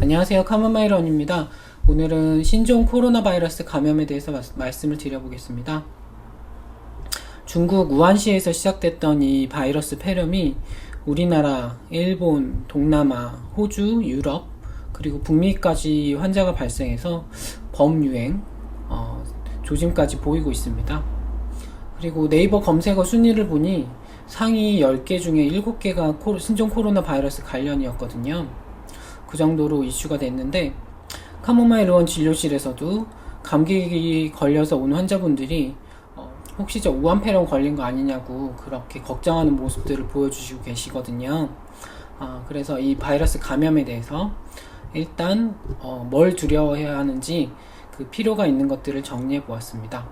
안녕하세요. 카모마일원입니다. 오늘은 신종 코로나 바이러스 감염에 대해서 말씀을 드려보겠습니다. 중국 우한시에서 시작됐던 이 바이러스 폐렴이 우리나라, 일본, 동남아, 호주, 유럽, 그리고 북미까지 환자가 발생해서 범유행, 조짐까지 보이고 있습니다. 그리고 네이버 검색어 순위를 보니 상위 10개 중에 7개가 신종 코로나 바이러스 관련이었거든요. 그 정도로 이슈가 됐는데, 카모마일 의원 진료실에서도 감기 걸려서 온 환자분들이 혹시 저 우한폐렴 걸린 거 아니냐고 그렇게 걱정하는 모습들을 보여주시고 계시거든요. 그래서 이 바이러스 감염에 대해서 일단 뭘 두려워해야 하는지 그 필요가 있는 것들을 정리해 보았습니다.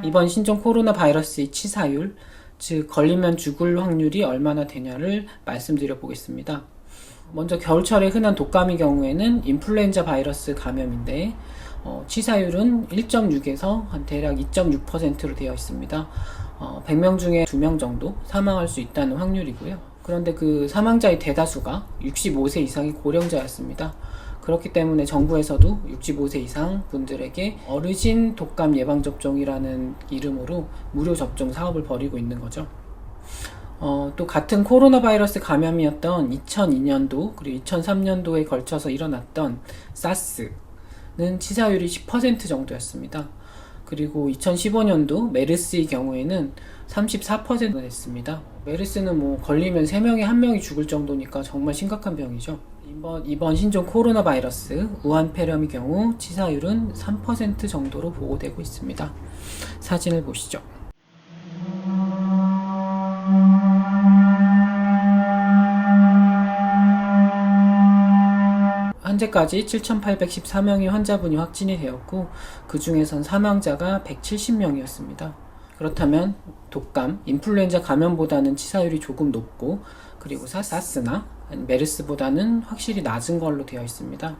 이번 신종 코로나 바이러스의 치사율, 즉 걸리면 죽을 확률이 얼마나 되냐를 말씀드려 보겠습니다. 먼저 겨울철에 흔한 독감의 경우에는 인플루엔자 바이러스 감염인데 치사율은 1.6에서 한 대략 2.6%로 되어 있습니다. 100명 중에 2명 정도 사망할 수 있다는 확률이고요. 그런데 그 사망자의 대다수가 65세 이상의 고령자였습니다. 그렇기 때문에 정부에서도 65세 이상 분들에게 어르신 독감 예방접종이라는 이름으로 무료 접종 사업을 벌이고 있는 거죠. 또 같은 코로나 바이러스 감염이었던 2002년도 그리고 2003년도에 걸쳐서 일어났던 사스는 치사율이 10% 정도였습니다. 그리고 2015년도 메르스의 경우에는 34%가 됐습니다. 메르스는 걸리면 3명에 1명이 죽을 정도니까 정말 심각한 병이죠. 이번 신종 코로나 바이러스 우한폐렴의 경우 치사율은 3% 정도로 보고되고 있습니다. 사진을 보시죠. 현재까지 7,814명의 환자분이 확진이 되었고 그 중에선 사망자가 170명이었습니다. 그렇다면 독감, 인플루엔자 감염보다는 치사율이 조금 높고 그리고 사스나 메르스보다는 확실히 낮은 걸로 되어 있습니다.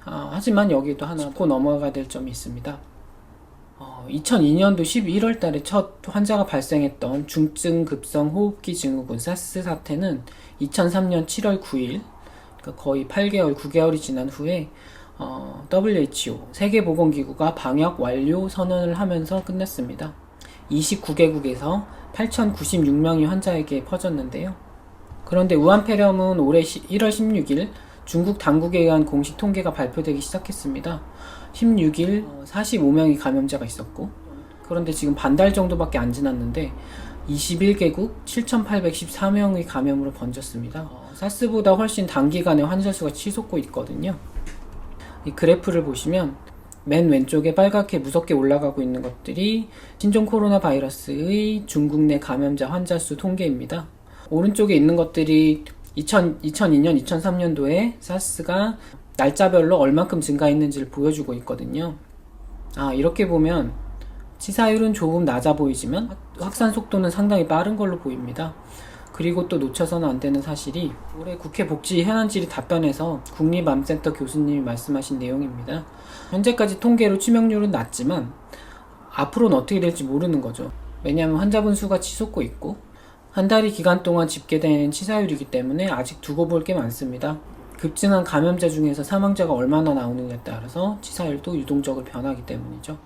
하지만 여기도 하나 짚고 넘어가야 될 점이 있습니다. 2002년도 11월 달에 첫 환자가 발생했던 중증 급성 호흡기 증후군 사스 사태는 2003년 7월 9일 그러니까 거의 8개월, 9개월이 지난 후에 WHO, 세계보건기구가 방역 완료 선언을 하면서 끝냈습니다. 29개국에서 8,096명의 환자에게 퍼졌는데요. 그런데 우한폐렴은 올해 1월 16일 중국 당국에 의한 공식 통계가 발표되기 시작했습니다. 16일 45명의 감염자가 있었고, 그런데 지금 반달 정도밖에 안 지났는데 21개국 7,814명의 감염으로 번졌습니다. 사스보다 훨씬 단기간에 환자 수가 치솟고 있거든요. 이 그래프를 보시면 맨 왼쪽에 빨갛게 무섭게 올라가고 있는 것들이 신종 코로나 바이러스의 중국 내 감염자 환자 수 통계입니다. 오른쪽에 있는 것들이 2002년, 2003년도에 사스가 날짜별로 얼만큼 증가했는지를 보여주고 있거든요. 이렇게 보면 치사율은 조금 낮아 보이지만 확산 속도는 상당히 빠른 걸로 보입니다. 그리고 또 놓쳐서는 안 되는 사실이 올해 국회 복지 현안질의 답변에서 국립암센터 교수님이 말씀하신 내용입니다. 현재까지 통계로 치명률은 낮지만 앞으로는 어떻게 될지 모르는 거죠. 왜냐하면 환자분 수가 치솟고 있고 한 달의 기간 동안 집계된 치사율이기 때문에 아직 두고 볼 게 많습니다. 급증한 감염자 중에서 사망자가 얼마나 나오느냐에 따라서 치사율도 유동적으로 변하기 때문이죠.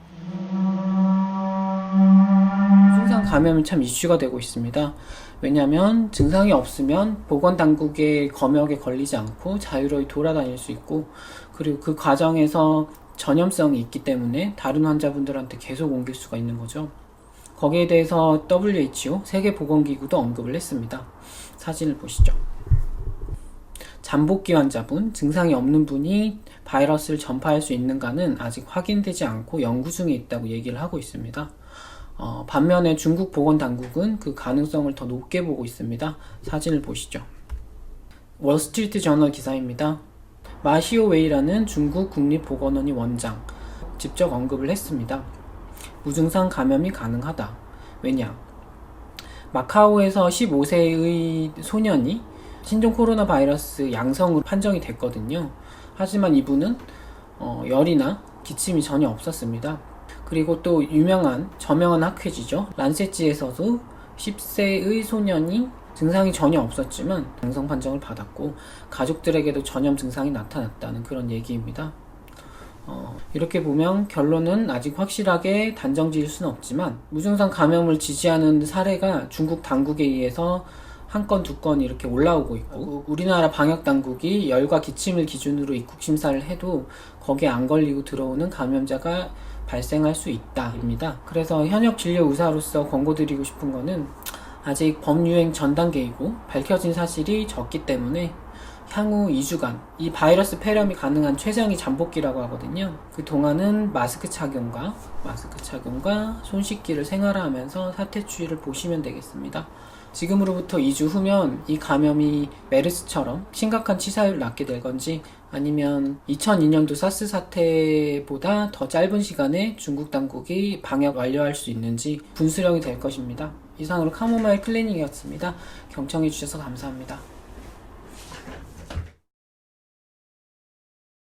무증상 감염이 참 이슈가 되고 있습니다. 왜냐하면 증상이 없으면 보건당국의 검역에 걸리지 않고 자유로이 돌아다닐 수 있고 그리고 그 과정에서 전염성이 있기 때문에 다른 환자분들한테 계속 옮길 수가 있는 거죠. 거기에 대해서 WHO, 세계보건기구도 언급을 했습니다. 사진을 보시죠. 잠복기 환자분, 증상이 없는 분이 바이러스를 전파할 수 있는가는 아직 확인되지 않고 연구 중에 있다고 얘기를 하고 있습니다. 반면에 중국 보건당국은 그 가능성을 더 높게 보고 있습니다. 사진을 보시죠. 월스트리트 저널 기사입니다. 마시오웨이라는 중국 국립보건원의 원장 직접 언급을 했습니다. 무증상 감염이 가능하다. 왜냐? 마카오에서 15세의 소년이 신종 코로나 바이러스 양성으로 판정이 됐거든요. 하지만 이분은 열이나 기침이 전혀 없었습니다. 그리고 또 저명한 학회지죠. 란셋지에서도 10세의 소년이 증상이 전혀 없었지만 양성 판정을 받았고 가족들에게도 전염 증상이 나타났다는 그런 얘기입니다. 이렇게 보면 결론은 아직 확실하게 단정 지을 수는 없지만 무증상 감염을 지지하는 사례가 중국 당국에 의해서 한 건, 두 건 이렇게 올라오고 있고 우리나라 방역 당국이 열과 기침을 기준으로 입국 심사를 해도 거기에 안 걸리고 들어오는 감염자가 발생할 수 있다입니다. 그래서 현역 진료 의사로서 권고드리고 싶은 거는 아직 범유행 전 단계이고 밝혀진 사실이 적기 때문에 향후 2주간 이 바이러스 폐렴이 가능한 최장이 잠복기라고 하거든요. 그 동안은 마스크 착용과 손 씻기를 생활화하면서 사태 추이를 보시면 되겠습니다. 지금으로부터 2주 후면 이 감염이 메르스처럼 심각한 치사율을 낳게 될 건지 아니면 2002년도 사스 사태보다 더 짧은 시간에 중국 당국이 방역 완료할 수 있는지 분수령이 될 것입니다. 이상으로 카모마일 클리닉이었습니다. 경청해주셔서 감사합니다.